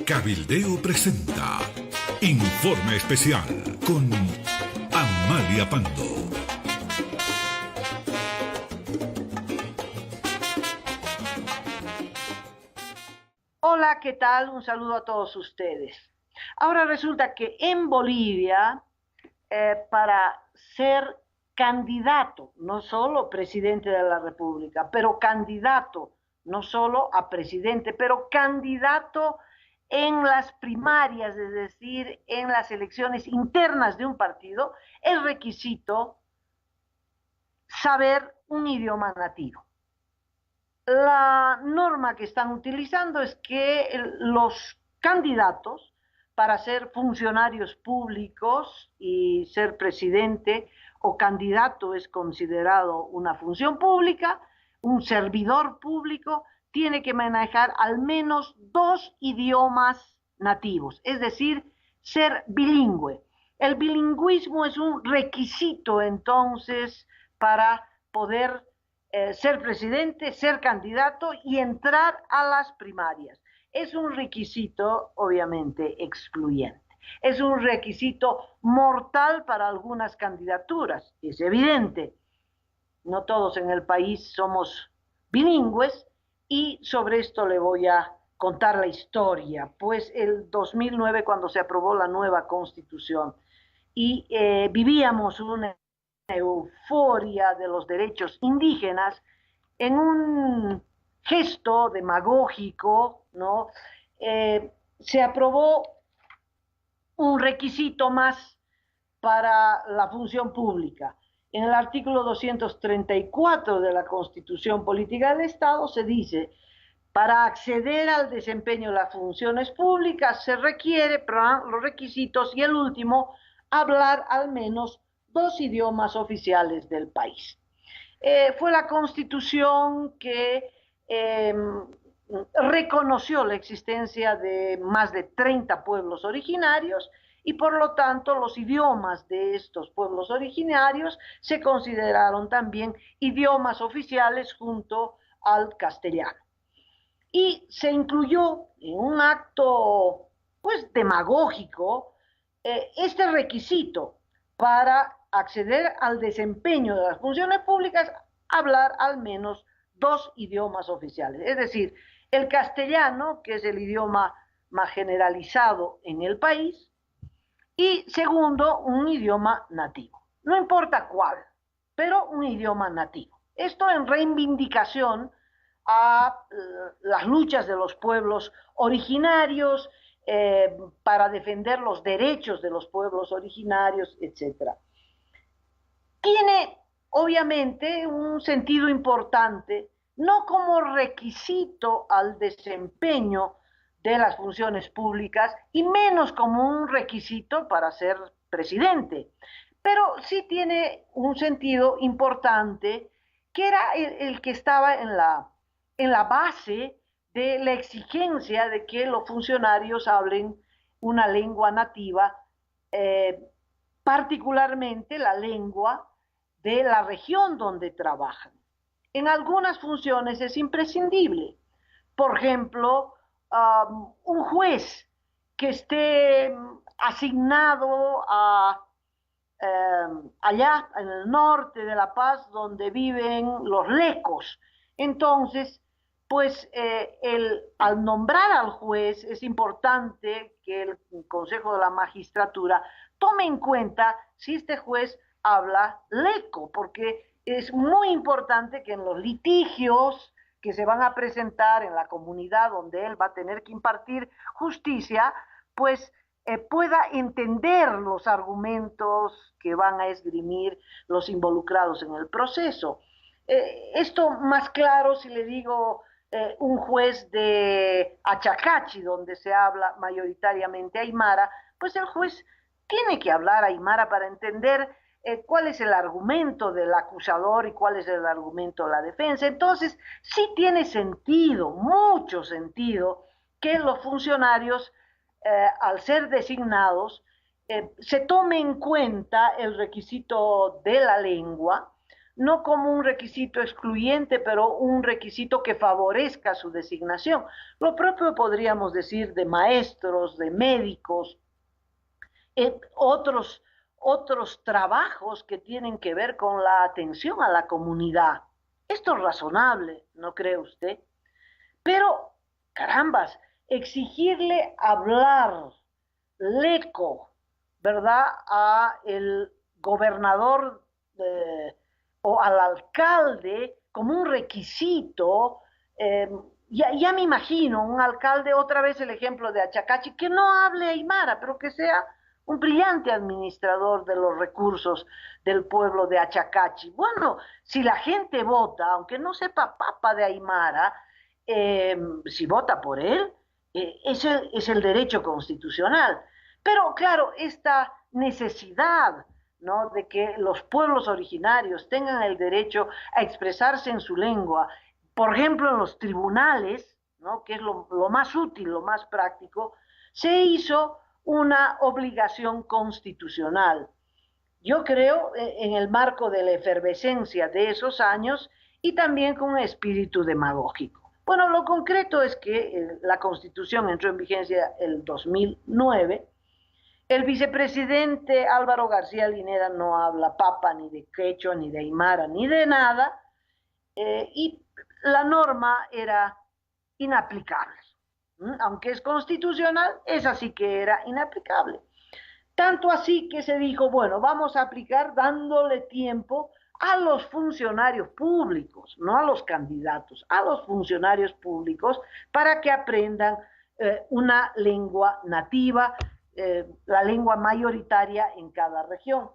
Cabildeo presenta Informe Especial con Amalia Pando. Hola, ¿qué tal? Un saludo a todos ustedes. Ahora resulta que en Bolivia, para ser candidato, no solo presidente de la República, pero candidato, no solo a presidente, pero candidato en las primarias, es decir, en las elecciones internas de un partido, es requisito saber un idioma nativo. La norma que están utilizando es que los candidatos para ser funcionarios públicos y ser presidente o candidato es considerado una función pública, un servidor público tiene que manejar al menos dos idiomas nativos, es decir, ser bilingüe. El bilingüismo es un requisito entonces para poder ser presidente, ser candidato y entrar a las primarias. Es un requisito obviamente excluyente. Es un requisito mortal para algunas candidaturas, es evidente. No todos en el país somos bilingües y sobre esto le voy a contar la historia. Pues el 2009, cuando se aprobó la nueva constitución y vivíamos una euforia de los derechos indígenas, en un gesto demagógico, ¿no? Se aprobó un requisito más para la función pública. En el artículo 234 de la Constitución Política del Estado se dice: para acceder al desempeño de las funciones públicas se requiere los requisitos y el último, hablar al menos dos idiomas oficiales del país. Fue la Constitución que reconoció la existencia de más de 30 pueblos originarios y por lo tanto los idiomas de estos pueblos originarios se consideraron también idiomas oficiales junto al castellano. Y se incluyó en un acto pues demagógico este requisito para acceder al desempeño de las funciones públicas, hablar al menos dos idiomas oficiales, es decir, el castellano, que es el idioma más generalizado en el país, y segundo, un idioma nativo. No importa cuál, pero un idioma nativo. Esto en reivindicación a las luchas de los pueblos originarios, para defender los derechos de los pueblos originarios, etc. Tiene obviamente un sentido importante, no como requisito al desempeño de las funciones públicas y menos como un requisito para ser presidente, pero sí tiene un sentido importante que era el que estaba en la base de la exigencia de que los funcionarios hablen una lengua nativa, particularmente la lengua de la región donde trabajan. En algunas funciones es imprescindible. Por ejemplo, un juez que esté asignado allá en el norte de La Paz, donde viven los lecos. Entonces, pues al nombrar al juez es importante que el Consejo de la Magistratura tome en cuenta si este juez habla leco, porque es muy importante que en los litigios que se van a presentar en la comunidad donde él va a tener que impartir justicia, pues pueda entender los argumentos que van a esgrimir los involucrados en el proceso. Esto más claro si le digo un juez de Achacachi, donde se habla mayoritariamente aymara, pues el juez tiene que hablar aymara para entender cuál es el argumento del acusador y cuál es el argumento de la defensa. Entonces, sí tiene sentido, mucho sentido, que los funcionarios, al ser designados, se tome en cuenta el requisito de la lengua, no como un requisito excluyente, pero un requisito que favorezca su designación. Lo propio podríamos decir de maestros, de médicos, otros, otros trabajos que tienen que ver con la atención a la comunidad. Esto es razonable, ¿no cree usted? Pero, carambas, exigirle hablar leco, ¿verdad?, a el gobernador o al alcalde como un requisito. Ya me imagino un alcalde, otra vez el ejemplo de Achacachi, que no hable aymara, pero que sea un brillante administrador de los recursos del pueblo de Achacachi. Bueno, si la gente vota, aunque no sepa papa de aymara, si vota por él, es el derecho constitucional. Pero claro, esta necesidad, ¿no?, de que los pueblos originarios tengan el derecho a expresarse en su lengua, por ejemplo en los tribunales, ¿no?, que es lo más útil, lo más práctico, se hizo una obligación constitucional. Yo creo en el marco de la efervescencia de esos años y también con un espíritu demagógico. Bueno, lo concreto es que la Constitución entró en vigencia el 2009. El vicepresidente Álvaro García Linera no habla papa, ni de quechua, ni de aymara, ni de nada, y la norma era inaplicable. Aunque es constitucional, esa sí que era inaplicable. Tanto así que se dijo, bueno, vamos a aplicar dándole tiempo a los funcionarios públicos, no a los candidatos, a los funcionarios públicos para que aprendan una lengua nativa, la lengua mayoritaria en cada región.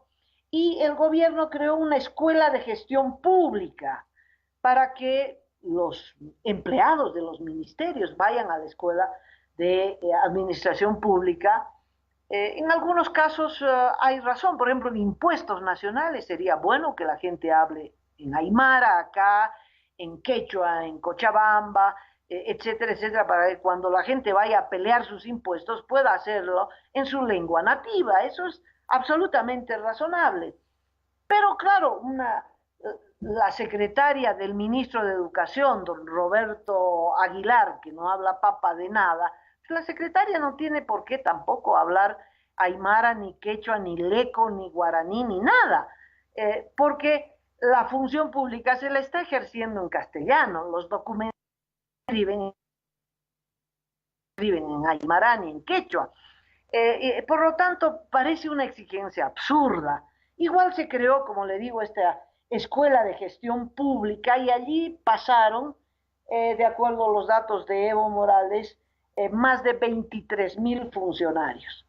Y el gobierno creó una escuela de gestión pública para que los empleados de los ministerios vayan a la escuela de administración pública. En algunos casos hay razón, por ejemplo, en impuestos nacionales sería bueno que la gente hable en aymara acá, en quechua, en Cochabamba, etcétera, etcétera, para que cuando la gente vaya a pelear sus impuestos pueda hacerlo en su lengua nativa. Eso es absolutamente razonable. Pero claro, la secretaria del ministro de Educación, don Roberto Aguilar, que no habla papa de nada, la secretaria no tiene por qué tampoco hablar aymara, ni quechua, ni leco, ni guaraní, ni nada, porque la función pública se la está ejerciendo en castellano, los documentos escriben en aymara ni en quechua. Por lo tanto, parece una exigencia absurda. Igual se creó, como le digo, esta escuela de gestión pública y allí pasaron, de acuerdo a los datos de Evo Morales, más de 23,000 funcionarios.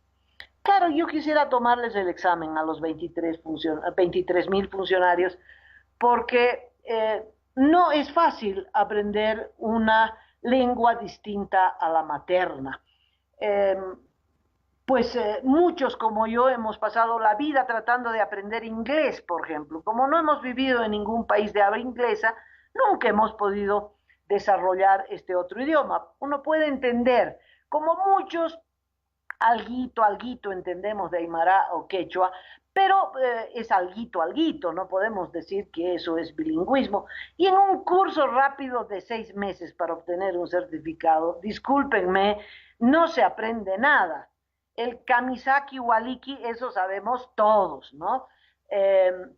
Claro, yo quisiera tomarles el examen a los 23,000 funcionarios porque no es fácil aprender una lengua distinta a la materna. Pues muchos como yo hemos pasado la vida tratando de aprender inglés, por ejemplo. Como no hemos vivido en ningún país de habla inglesa, nunca hemos podido desarrollar este otro idioma. Uno puede entender, como muchos, alguito entendemos de aymara o quechua, pero es alguito, no podemos decir que eso es bilingüismo. Y en un curso rápido de 6 meses para obtener un certificado, discúlpenme, no se aprende nada. El Kamisaki Waliki, eso sabemos todos, ¿no?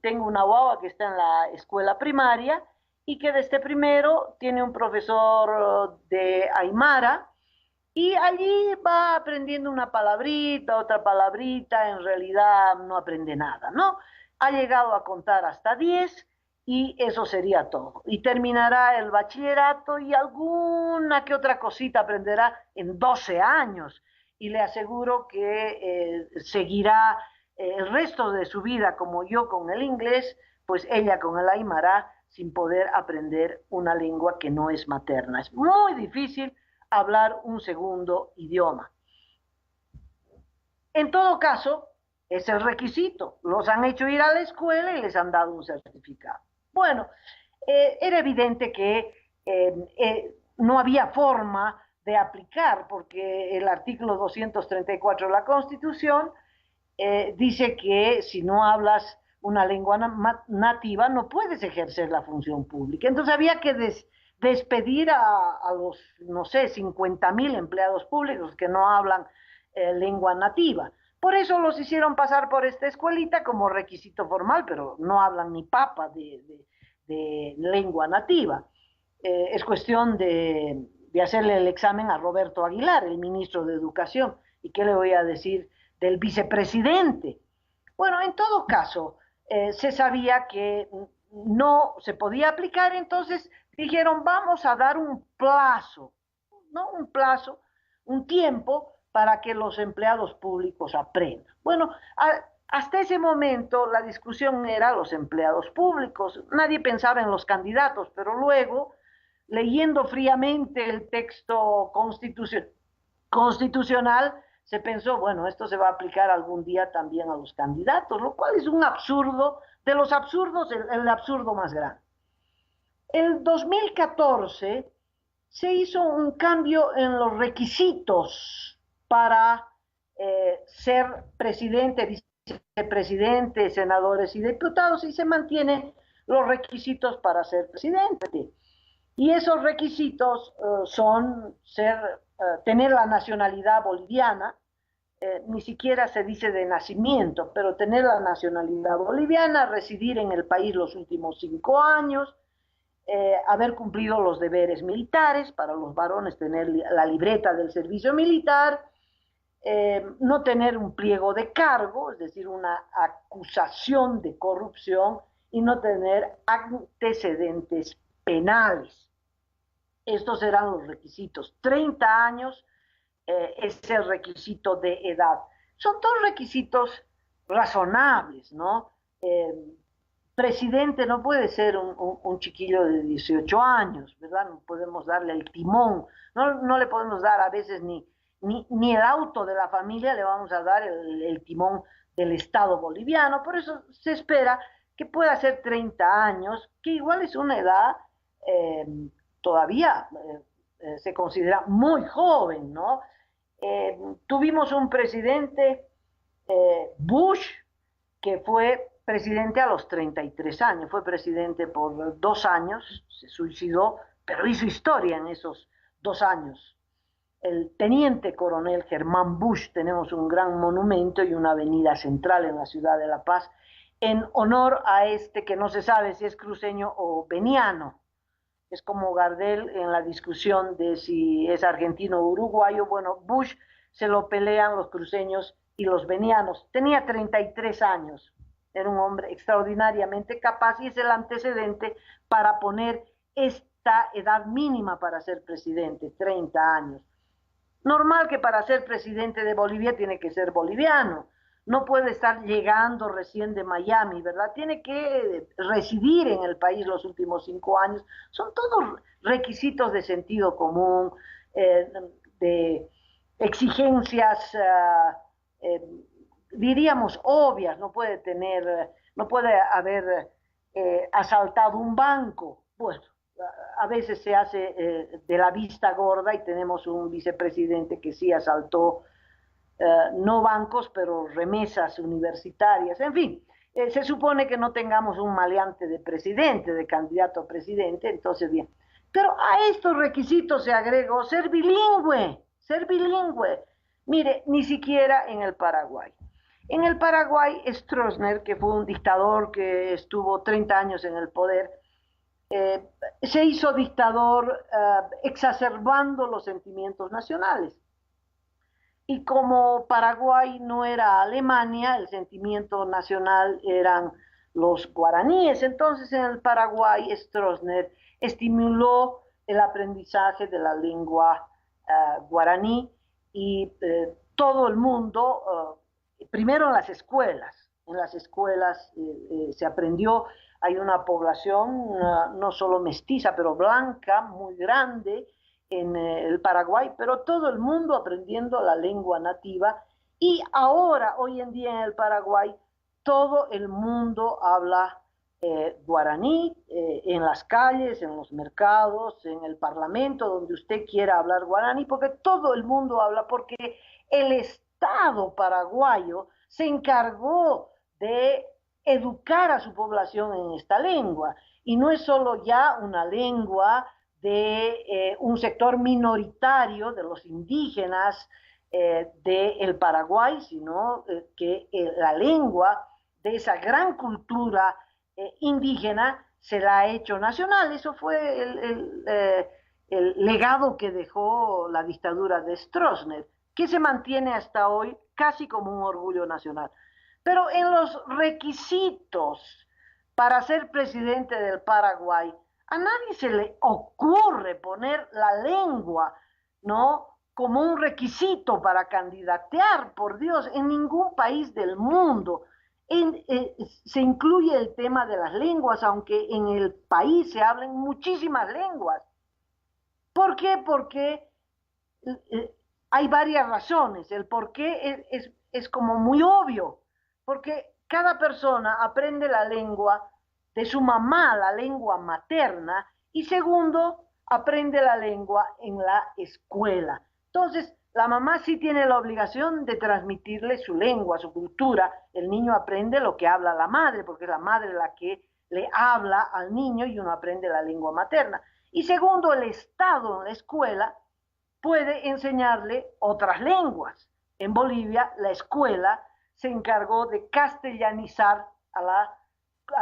Tengo una guagua que está en la escuela primaria y que desde primero tiene un profesor de aymara y allí va aprendiendo una palabrita, otra palabrita, en realidad no aprende nada, ¿no? Ha llegado a contar hasta 10 y eso sería todo. Y terminará el bachillerato y alguna que otra cosita aprenderá en 12 años. Y le aseguro que seguirá el resto de su vida como yo con el inglés, pues ella con el aymara, sin poder aprender una lengua que no es materna. Es muy difícil hablar un segundo idioma. En todo caso, es el requisito. Los han hecho ir a la escuela y les han dado un certificado. Bueno, era evidente que no había forma de aplicar, porque el artículo 234 de la Constitución dice que si no hablas una lengua nativa, no puedes ejercer la función pública. Entonces había que despedir a los, no sé, 50.000 empleados públicos que no hablan lengua nativa. Por eso los hicieron pasar por esta escuelita como requisito formal, pero no hablan ni papa de lengua nativa. Es cuestión de hacerle el examen a Roberto Aguilar, el ministro de Educación. ¿Y qué le voy a decir del vicepresidente? Bueno, en todo caso, se sabía que no se podía aplicar, entonces dijeron, vamos a dar un plazo, ¿no? Un plazo, un tiempo para que los empleados públicos aprendan. Bueno, hasta ese momento la discusión era los empleados públicos, nadie pensaba en los candidatos, pero luego, leyendo fríamente el texto constitucional, se pensó, bueno, esto se va a aplicar algún día también a los candidatos, lo cual es un absurdo, de los absurdos, el absurdo más grande. El 2014 se hizo un cambio en los requisitos para ser presidente, vicepresidente, senadores y diputados, y se mantienen los requisitos para ser presidente. Y esos requisitos son tener la nacionalidad boliviana, ni siquiera se dice de nacimiento, pero tener la nacionalidad boliviana, residir en el país los últimos 5 años, haber cumplido los deberes militares, para los varones tener la libreta del servicio militar, no tener un pliego de cargo, es decir, una acusación de corrupción, y no tener antecedentes penales. Estos eran los requisitos. 30 años es el requisito de edad. Son todos requisitos razonables, ¿no? Presidente no puede ser un chiquillo de 18 años, ¿verdad? No podemos darle el timón, no le podemos dar a veces ni el auto de la familia, le vamos a dar el timón del Estado boliviano. Por eso se espera que pueda ser 30 años, que igual es una edad todavía se considera muy joven, ¿no? Tuvimos un presidente, Bush, que fue presidente a los 33 años, fue presidente por 2 años, se suicidó, pero hizo historia en esos 2 años. El teniente coronel Germán Bush, tenemos un gran monumento y una avenida central en la ciudad de La Paz, en honor a este que no se sabe si es cruceño o veniano. Es como Gardel en la discusión de si es argentino o uruguayo. Bueno, Bush se lo pelean los cruceños y los venianos. Tenía 33 años, era un hombre extraordinariamente capaz y es el antecedente para poner esta edad mínima para ser presidente, 30 años. Normal que para ser presidente de Bolivia tiene que ser boliviano, no puede estar llegando recién de Miami, ¿verdad? Tiene que residir en el país los últimos 5 años. Son todos requisitos de sentido común, de exigencias, diríamos, obvias. No puede haber asaltado un banco. Bueno, a veces se hace de la vista gorda y tenemos un vicepresidente que sí asaltó no bancos, pero remesas universitarias, en fin, se supone que no tengamos un maleante de presidente, de candidato a presidente, entonces bien. Pero a estos requisitos se agregó ser bilingüe, ser bilingüe. Mire, ni siquiera en el Paraguay. En el Paraguay, Stroessner, que fue un dictador que estuvo 30 años en el poder, se hizo dictador exacerbando los sentimientos nacionales. Y como Paraguay no era Alemania, el sentimiento nacional eran los guaraníes. Entonces en el Paraguay Stroessner estimuló el aprendizaje de la lengua guaraní y todo el mundo, primero en las escuelas se aprendió. Hay una población no solo mestiza, pero blanca, muy grande, en el Paraguay, pero todo el mundo aprendiendo la lengua nativa. Y ahora, hoy en día en el Paraguay, todo el mundo habla guaraní, en las calles, en los mercados, en el parlamento, donde usted quiera hablar guaraní, porque todo el mundo habla, porque el Estado paraguayo se encargó de educar a su población en esta lengua. Y no es solo ya una lengua de un sector minoritario de los indígenas del Paraguay, sino que la lengua de esa gran cultura indígena se la ha hecho nacional. Eso fue el legado que dejó la dictadura de Stroessner, que se mantiene hasta hoy casi como un orgullo nacional. Pero en los requisitos para ser presidente del Paraguay, a nadie se le ocurre poner la lengua, ¿no?, como un requisito para candidatear, por Dios, en ningún país del mundo. Se incluye el tema de las lenguas, aunque en el país se hablen muchísimas lenguas. ¿Por qué? Porque hay varias razones. El por qué es como muy obvio, porque cada persona aprende la lengua de su mamá, la lengua materna, y segundo, aprende la lengua en la escuela. Entonces, la mamá sí tiene la obligación de transmitirle su lengua, su cultura. El niño aprende lo que habla la madre, porque es la madre la que le habla al niño y uno aprende la lengua materna. Y segundo, el Estado en la escuela puede enseñarle otras lenguas. En Bolivia, la escuela se encargó de castellanizar a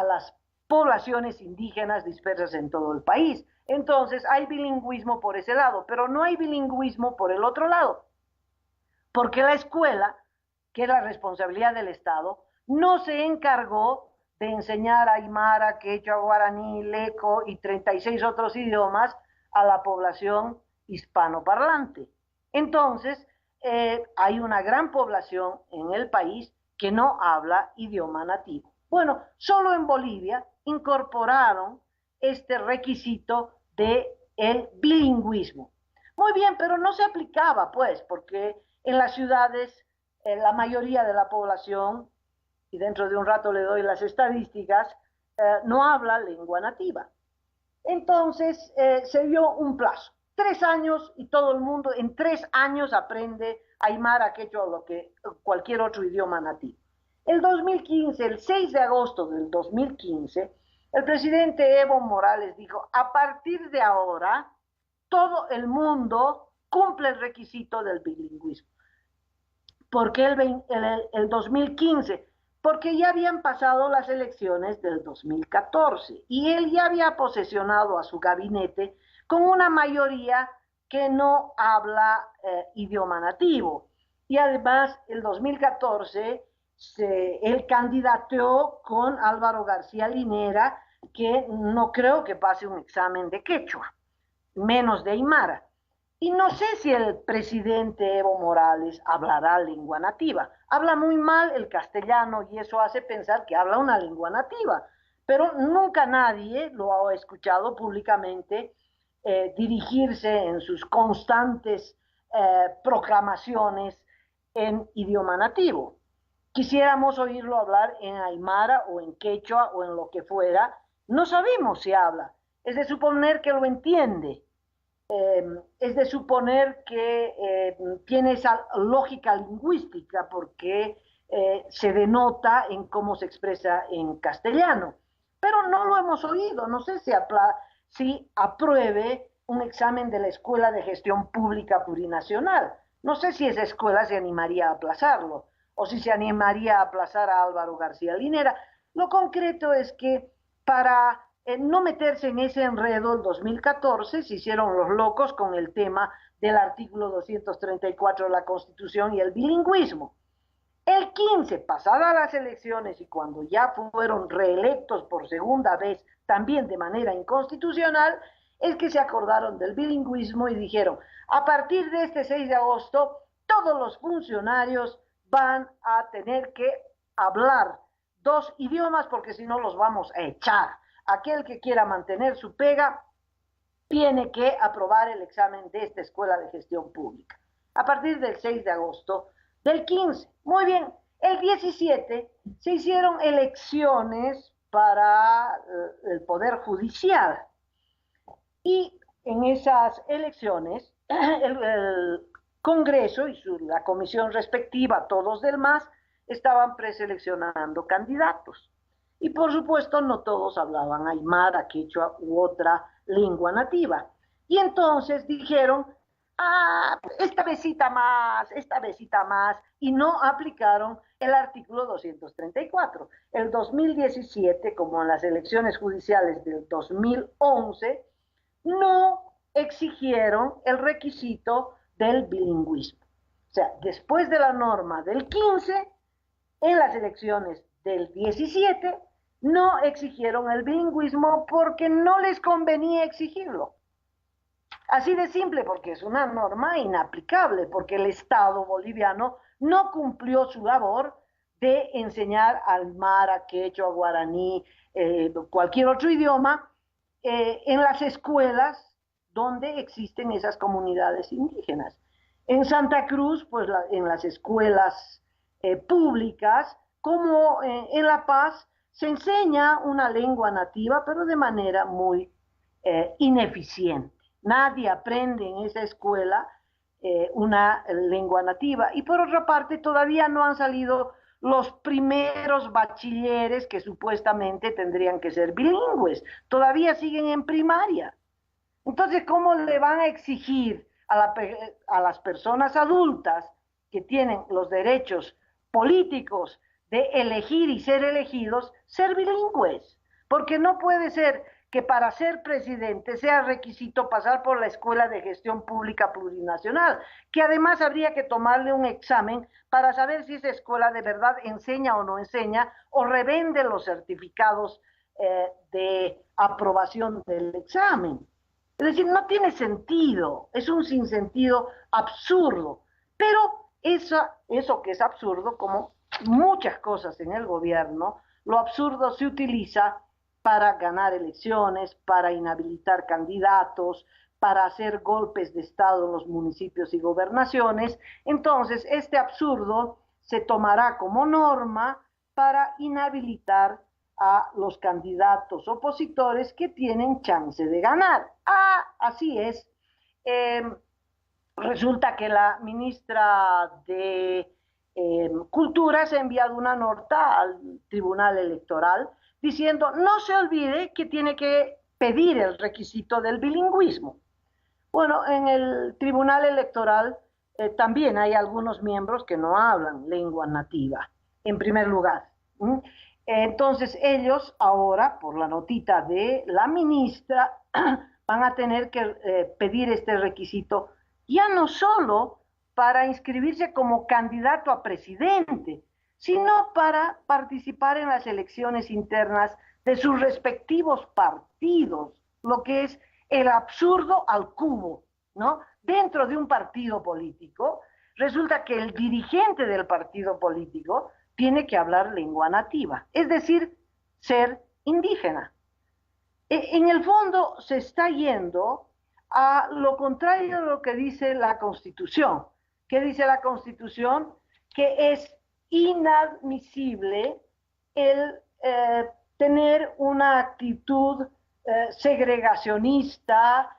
las poblaciones indígenas dispersas en todo el país. Entonces hay bilingüismo por ese lado, pero no hay bilingüismo por el otro lado, porque la escuela, que es la responsabilidad del Estado, no se encargó de enseñar aymara, quechua, guaraní, leco y 36 otros idiomas a la población hispanoparlante. Entonces, hay una gran población en el país que no habla idioma nativo. Bueno, solo en Bolivia incorporaron este requisito de el bilingüismo. Muy bien, pero no se aplicaba, pues, porque en las ciudades la mayoría de la población, y dentro de un rato le doy las estadísticas, no habla lengua nativa. Entonces se dio un plazo, 3 años, y todo el mundo en 3 años aprende aymara, quechua o cualquier otro idioma nativo. El 2015, el 6 de agosto del 2015, el presidente Evo Morales dijo: a partir de ahora, todo el mundo cumple el requisito del bilingüismo. ¿Por qué el 2015? Porque ya habían pasado las elecciones del 2014 y él ya había posesionado a su gabinete con una mayoría que no habla idioma nativo. Y además, el 2014, él candidateó con Álvaro García Linera, que no creo que pase un examen de quechua, menos de aymara. Y no sé si el presidente Evo Morales hablará lengua nativa. Habla muy mal el castellano y eso hace pensar que habla una lengua nativa. Pero nunca nadie lo ha escuchado públicamente dirigirse en sus constantes proclamaciones en idioma nativo. Quisiéramos oírlo hablar en aymara o en quechua o en lo que fuera. No sabemos si habla. Es de suponer que lo entiende. Es de suponer que tiene esa lógica lingüística porque se denota en cómo se expresa en castellano. Pero no lo hemos oído. No sé si apruebe un examen de la Escuela de Gestión Pública Plurinacional. No sé si esa escuela se animaría a aplazarlo o si se animaría a aplazar a Álvaro García Linera. Lo concreto es que para no meterse en ese enredo, el 2014 se hicieron los locos con el tema del artículo 234 de la Constitución y el bilingüismo. El 15, pasadas las elecciones y cuando ya fueron reelectos por segunda vez, también de manera inconstitucional, es que se acordaron del bilingüismo y dijeron: a partir de este 6 de agosto, todos los funcionarios van a tener que hablar 2 idiomas porque si no los vamos a echar. Aquel que quiera mantener su pega tiene que aprobar el examen de esta Escuela de Gestión Pública. A partir del 6 de agosto del 15. Muy bien, el 17 se hicieron elecciones para el Poder Judicial. Y en esas elecciones, el Congreso y la comisión respectiva, todos del MAS, estaban preseleccionando candidatos. Y por supuesto no todos hablaban aymara, quechua u otra lengua nativa. Y entonces dijeron, esta besita más, y no aplicaron el artículo 234. El 2017, como en las elecciones judiciales del 2011, no exigieron el requisito del bilingüismo. O sea, después de la norma del 15, en las elecciones del 17, no exigieron el bilingüismo porque no les convenía exigirlo. Así de simple, porque es una norma inaplicable, porque el Estado boliviano no cumplió su labor de enseñar aymara, quechua, guaraní, cualquier otro idioma en las escuelas donde existen esas comunidades indígenas. En Santa Cruz, pues en las escuelas públicas, como en La Paz, se enseña una lengua nativa, pero de manera muy ineficiente. Nadie aprende en esa escuela una lengua nativa. Y por otra parte, todavía no han salido los primeros bachilleres que supuestamente tendrían que ser bilingües. Todavía siguen en primaria. Entonces, ¿cómo le van a exigir a las personas adultas que tienen los derechos políticos de elegir y ser elegidos, ser bilingües? Porque no puede ser que para ser presidente sea requisito pasar por la Escuela de Gestión Pública Plurinacional, que además habría que tomarle un examen para saber si esa escuela de verdad enseña o no enseña, o revende los certificados de aprobación del examen. Es decir, no tiene sentido, es un sinsentido absurdo, pero eso que es absurdo, como muchas cosas en el gobierno, lo absurdo se utiliza para ganar elecciones, para inhabilitar candidatos, para hacer golpes de Estado en los municipios y gobernaciones. Entonces, este absurdo se tomará como norma para inhabilitar a los candidatos opositores que tienen chance de ganar. Así es. Resulta que la ministra de Cultura se ha enviado una nota al Tribunal Electoral diciendo, no se olvide que tiene que pedir el requisito del bilingüismo. Bueno, en el Tribunal Electoral también hay algunos miembros que no hablan lengua nativa, en primer lugar. Entonces ellos ahora, por la notita de la ministra, van a tener que pedir este requisito, ya no solo para inscribirse como candidato a presidente, sino para participar en las elecciones internas de sus respectivos partidos, lo que es el absurdo al cubo, ¿no? Dentro de un partido político, resulta que el dirigente del partido político tiene que hablar lengua nativa, es decir, ser indígena. En el fondo se está yendo a lo contrario de lo que dice la Constitución. ¿Qué dice la Constitución? Que es inadmisible el tener una actitud segregacionista.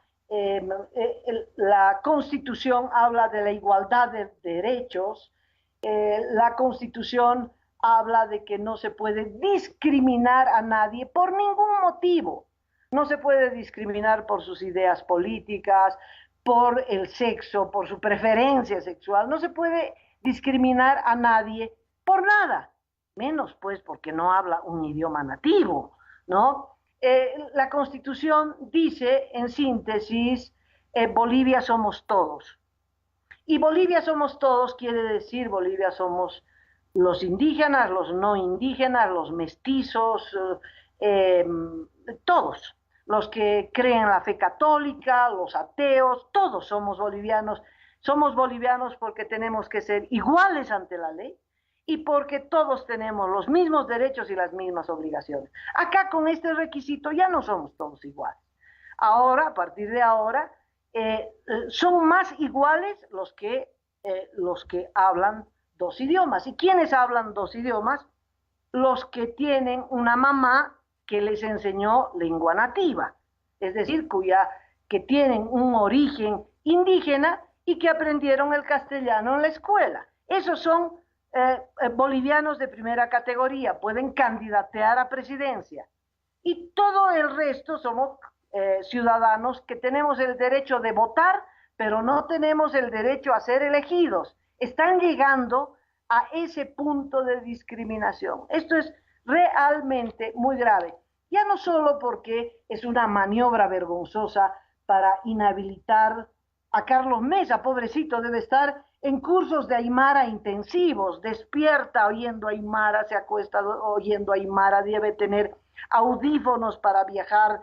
La Constitución habla de la igualdad de derechos. La Constitución habla de que no se puede discriminar a nadie por ningún motivo. No se puede discriminar por sus ideas políticas, por el sexo, por su preferencia sexual. No se puede discriminar a nadie por nada, menos pues porque no habla un idioma nativo, ¿no? La Constitución dice, en síntesis, Bolivia somos todos. Y Bolivia somos todos quiere decir Bolivia somos los indígenas, los no indígenas, los mestizos, todos. Los que creen en la fe católica, los ateos, todos somos bolivianos. Somos bolivianos porque tenemos que ser iguales ante la ley y porque todos tenemos los mismos derechos y las mismas obligaciones. Acá con este requisito ya no somos todos iguales. Ahora, a partir de ahora, son más iguales los que hablan dos idiomas. ¿Y quiénes hablan dos idiomas? Los que tienen una mamá que les enseñó lengua nativa, es decir, que tienen un origen indígena y que aprendieron el castellano en la escuela. Esos son bolivianos de primera categoría pueden candidatear a presidencia. Y todo el resto somos ciudadanos que tenemos el derecho de votar, pero no tenemos el derecho a ser elegidos. Están llegando a ese punto de discriminación. Esto es realmente muy grave. Ya no solo porque es una maniobra vergonzosa para inhabilitar a Carlos Mesa, pobrecito, debe estar en cursos de Aymara intensivos, despierta oyendo Aymara, se acuesta oyendo Aymara, debe tener audífonos para viajar,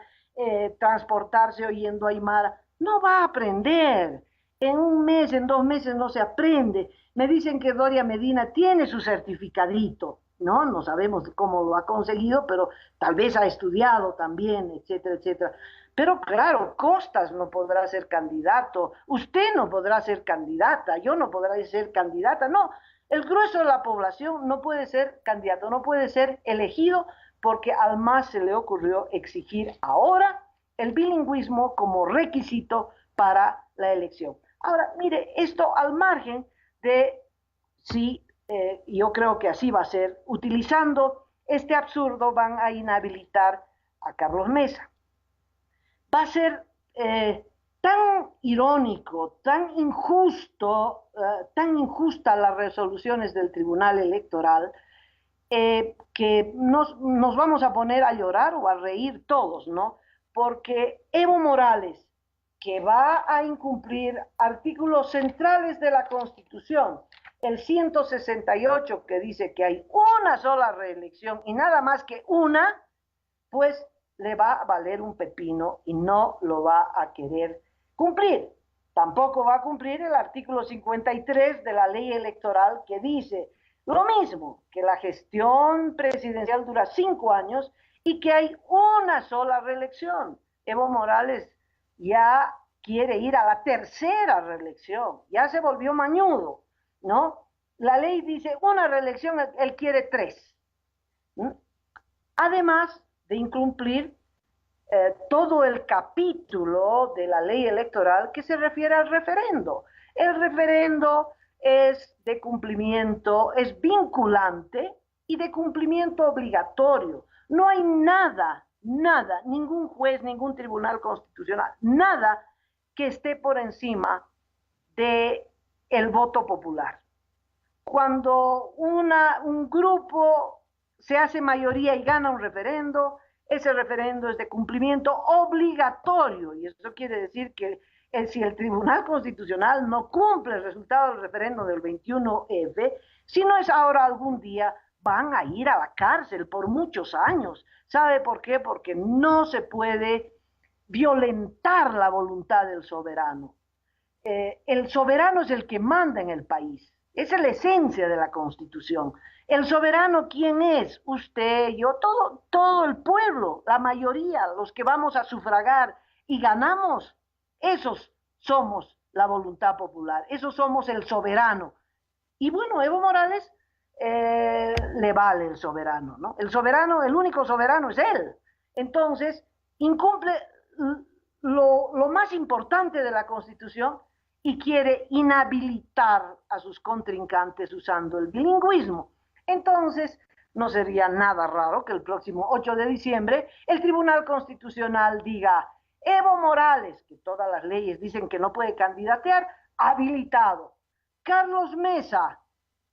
transportarse oyendo Aymara. No va a aprender. En un mes, en 2 meses no se aprende. Me dicen que Doria Medina tiene su certificadito, ¿no? No sabemos cómo lo ha conseguido, pero tal vez ha estudiado también, etcétera, etcétera. Pero claro, Costas no podrá ser candidato, usted no podrá ser candidata, yo no podré ser candidata, no. El grueso de la población no puede ser candidato, no puede ser elegido porque al MAS se le ocurrió exigir ahora el bilingüismo como requisito para la elección. Ahora, mire, esto al margen de si, yo creo que así va a ser, utilizando este absurdo van a inhabilitar a Carlos Mesa. Va a ser tan irónico, tan injusto, tan injusta las resoluciones del Tribunal Electoral, que nos vamos a poner a llorar o a reír todos, ¿no? Porque Evo Morales, que va a incumplir artículos centrales de la Constitución, el 168, que dice que hay una sola reelección y nada más que una, pues le va a valer un pepino y no lo va a querer cumplir. Tampoco va a cumplir el artículo 53 de la ley electoral que dice lo mismo, que la gestión presidencial dura 5 años y que hay una sola reelección. Evo Morales ya quiere ir a la tercera reelección, ya se volvió mañudo, ¿no? La ley dice una reelección, él quiere 3. Además de incumplir todo el capítulo de la ley electoral que se refiere al referendo. El referendo es de cumplimiento, es vinculante y de cumplimiento obligatorio. No hay nada, ningún juez, ningún tribunal constitucional, nada que esté por encima del voto popular. Cuando un grupo se hace mayoría y gana un referendo, ese referendo es de cumplimiento obligatorio, y eso quiere decir que si el Tribunal Constitucional no cumple el resultado del referendo del 21F, si no es ahora algún día, van a ir a la cárcel por muchos años. ¿Sabe por qué? Porque no se puede violentar la voluntad del soberano. El soberano es el que manda en el país. Esa es la esencia de la Constitución. El soberano, ¿quién es? Usted, yo, todo el pueblo, la mayoría, los que vamos a sufragar y ganamos, esos somos la voluntad popular, esos somos el soberano. Y bueno, Evo Morales le vale el soberano, ¿no? El soberano, el único soberano es él. Entonces, incumple lo más importante de la Constitución y quiere inhabilitar a sus contrincantes usando el bilingüismo. Entonces, no sería nada raro que el próximo 8 de diciembre el Tribunal Constitucional diga: Evo Morales, que todas las leyes dicen que no puede candidatear, habilitado. Carlos Mesa,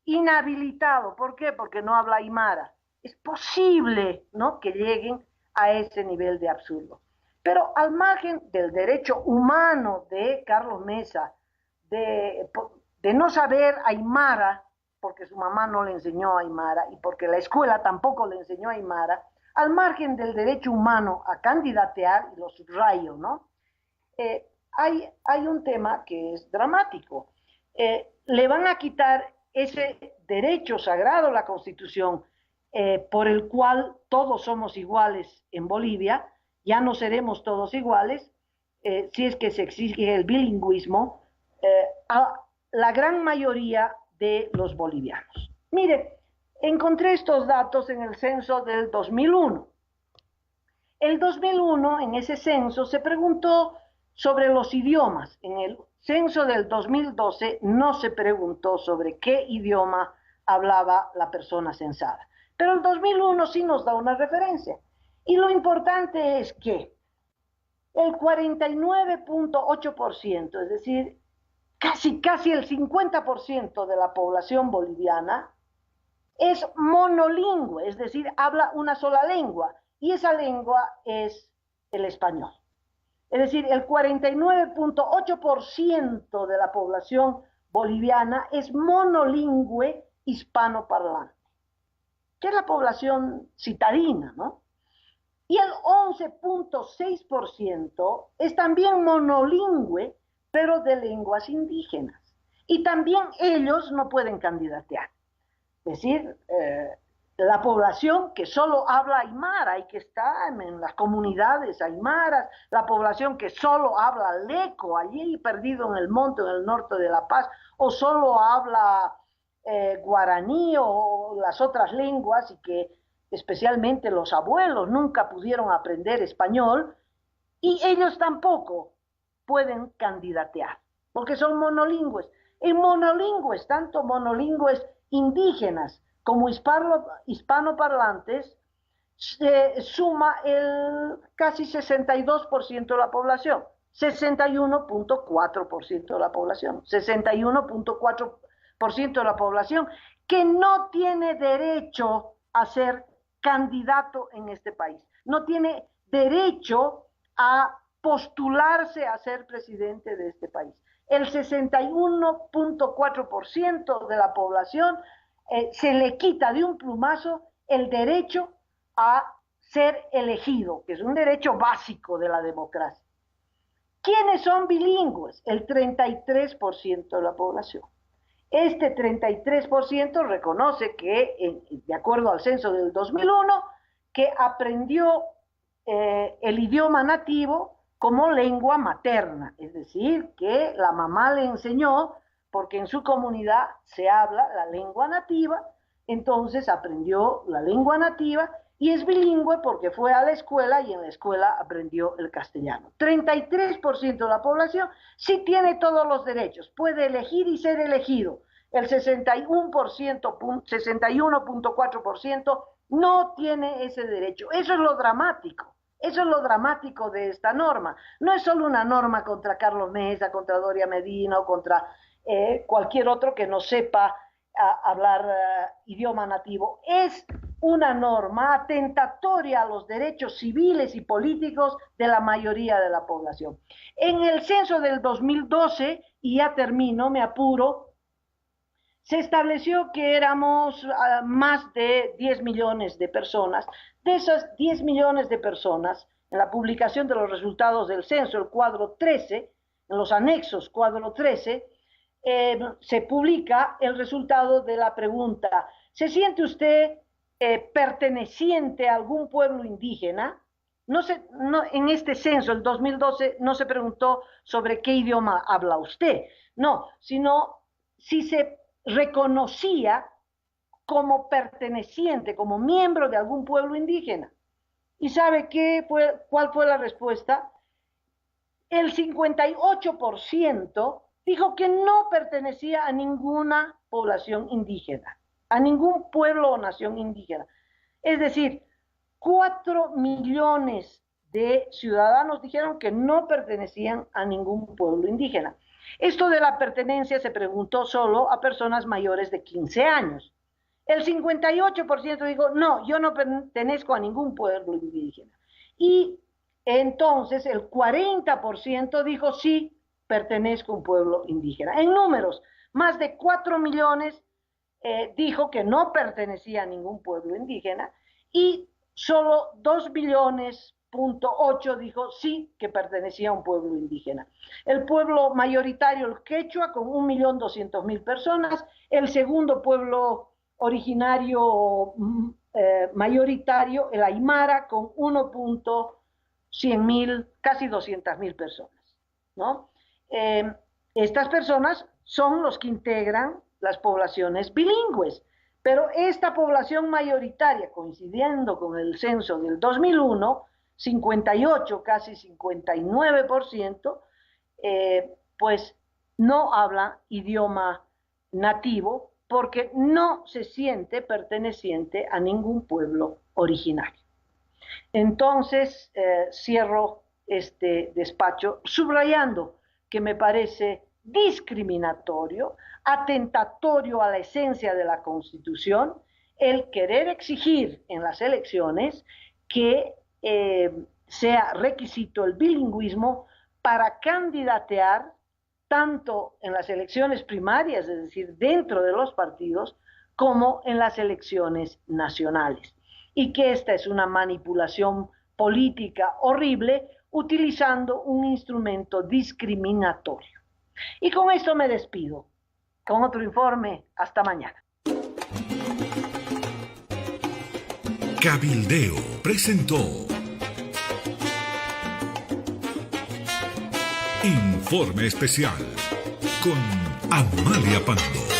inhabilitado. ¿Por qué? Porque no habla aymara. Es posible, ¿no?, que lleguen a ese nivel de absurdo. Pero al margen del derecho humano de Carlos Mesa de no saber aymara, porque su mamá no le enseñó aymara y porque la escuela tampoco le enseñó aymara, al margen del derecho humano a candidatear, y lo subrayo, ¿no? Hay un tema que es dramático. Le van a quitar ese derecho sagrado a la Constitución, por el cual todos somos iguales en Bolivia. Ya no seremos todos iguales si es que se exige el bilingüismo a la gran mayoría de los bolivianos. Mire, encontré estos datos en el censo del 2001. El 2001, en ese censo, se preguntó sobre los idiomas. En el censo del 2012 no se preguntó sobre qué idioma hablaba la persona censada. Pero el 2001 sí nos da una referencia. Y lo importante es que el 49.8%, es decir, casi el 50% de la población boliviana es monolingüe, es decir, habla una sola lengua, y esa lengua es el español. Es decir, el 49.8% de la población boliviana es monolingüe hispanoparlante, que es la población citadina, ¿no? Y el 11.6% es también monolingüe, pero de lenguas indígenas. Y también ellos no pueden candidatear. Es decir, la población que solo habla aymara y que está en las comunidades aymaras, la población que solo habla leco, allí perdido en el monte, en el norte de La Paz, o solo habla guaraní o las otras lenguas, y que especialmente los abuelos nunca pudieron aprender español, y ellos tampoco pueden candidatear, porque son monolingües. En monolingües, tanto monolingües indígenas como hispanoparlantes, se suma el casi 62% de la población, 61.4% de la población, 61.4% de la población que no tiene derecho a ser candidato en este país, no tiene derecho a postularse a ser presidente de este país. El 61.4% de la población se le quita de un plumazo el derecho a ser elegido, que es un derecho básico de la democracia. ¿Quiénes son bilingües? El 33% de la población. Este 33% reconoce que, de acuerdo al censo del 2001, que aprendió el idioma nativo como lengua materna, es decir, que la mamá le enseñó, porque en su comunidad se habla la lengua nativa, entonces aprendió la lengua nativa y es bilingüe porque fue a la escuela y en la escuela aprendió el castellano. 33% de la población sí tiene todos los derechos, puede elegir y ser elegido. El 61.4% no tiene ese derecho. Eso es lo dramático. Eso es lo dramático de esta norma. No es solo una norma contra Carlos Mesa, contra Doria Medina o contra cualquier otro que no sepa hablar idioma nativo. Es una norma atentatoria a los derechos civiles y políticos de la mayoría de la población. En el censo del 2012, y ya termino, me apuro, se estableció que éramos más de 10 millones de personas. De esas 10 millones de personas, en la publicación de los resultados del censo, el cuadro 13, en los anexos cuadro 13, se publica el resultado de la pregunta: ¿se siente usted perteneciente a algún pueblo indígena? En este censo, el 2012, no se preguntó sobre qué idioma habla usted, no, sino si se reconocía como perteneciente, como miembro de algún pueblo indígena. ¿Y sabe cuál fue la respuesta? El 58% dijo que no pertenecía a ninguna población indígena, a ningún pueblo o nación indígena. Es decir, 4 millones de ciudadanos dijeron que no pertenecían a ningún pueblo indígena. Esto de la pertenencia se preguntó solo a personas mayores de 15 años. El 58% dijo, no, yo no pertenezco a ningún pueblo indígena. Y entonces el 40% dijo, sí, pertenezco a un pueblo indígena. En números, más de 4 millones dijo que no pertenecía a ningún pueblo indígena, y solo 2 billones .8 dijo sí que pertenecía a un pueblo indígena. El pueblo mayoritario, el quechua, con 1.200.000 personas. El segundo pueblo originario mayoritario, el aymara, con 1.100.000, casi 200.000 personas, ¿no? Estas personas son los que integran las poblaciones bilingües. Pero esta población mayoritaria, coincidiendo con el censo del 2001, 58, casi 59%, pues no habla idioma nativo, porque no se siente perteneciente a ningún pueblo originario. Entonces, cierro este despacho subrayando que me parece discriminatorio, atentatorio a la esencia de la Constitución, el querer exigir en las elecciones que sea requisito el bilingüismo para candidatear tanto en las elecciones primarias, es decir, dentro de los partidos, como en las elecciones nacionales. Y que esta es una manipulación política horrible utilizando un instrumento discriminatorio. Y con esto me despido. Con otro informe, hasta mañana. Cabildeo presentó Informe Especial con Amalia Pando.